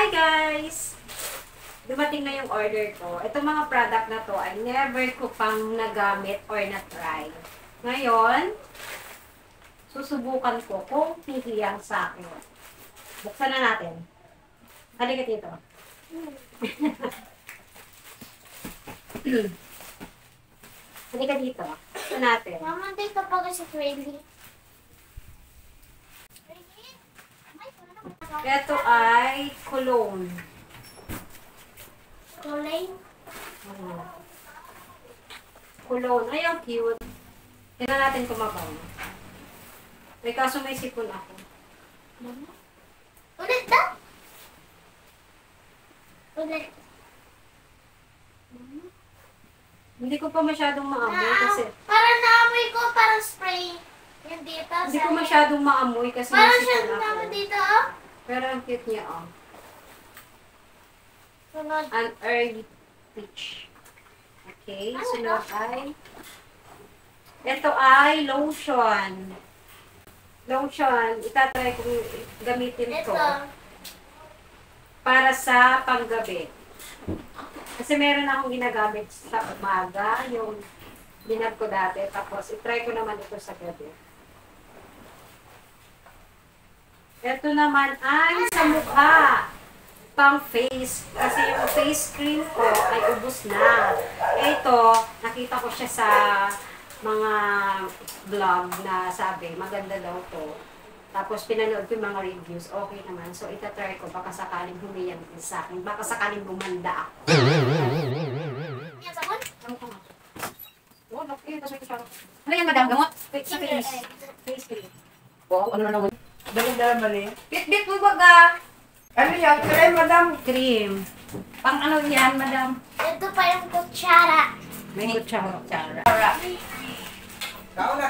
Hi guys! Dumating na yung order ko. Itong mga product na to ay never ko pang nagamit or na-try. Ngayon, susubukan ko kung hihiyang sa akin. Buksan na natin. Halika dito. Halika dito. Buksan natin. Mama, dito pa kasi crazy. Ito ay cologne. Kulay? Cologne. Ay, ang cute. Tingnan natin kung mabango. May kaso may sipon ako. Ulit daw? Ulit. Hindi ko pa masyadong maamoy kasi... Parang naamoy ko, parang spray. Yung dito. Hindi ko masyadong maamoy kasi may Parang siya sipon naman ako. dito, oh. Pero ang cute niya, oh. Sunod. An early peach. Okay, sunod ay... Ito ay lotion. Lotion. Itatry kong gamitin Ito. to para sa panggabi. Kasi meron akong ginagamit sa umaga, yung binag ko dati. Tapos, itry ko naman ito sa gabi. Ito naman ay sa mukha. Pang face. Kasi yung face cream ko ay ubos na. Ito, nakita ko siya sa mga vlog na sabi, maganda daw to. Tapos pinanood ko yung mga reviews, okay naman. So itatry ko, baka sakaling humiyang din sa akin. Baka sakaling bumanda ako. Yan, sabon? Ano ka nga? Oo, okay. Tapos ito siya. Ano yan, madam? Gamot? Sa face. Face cream. Wow, ano na naman? Dali-dala ba rin? Bit-bit mo baga. Ano yan? Kaya, madam. Cream. Pang ano yan, madam? Ito pa yung kutsara. May kutsara. Kauna.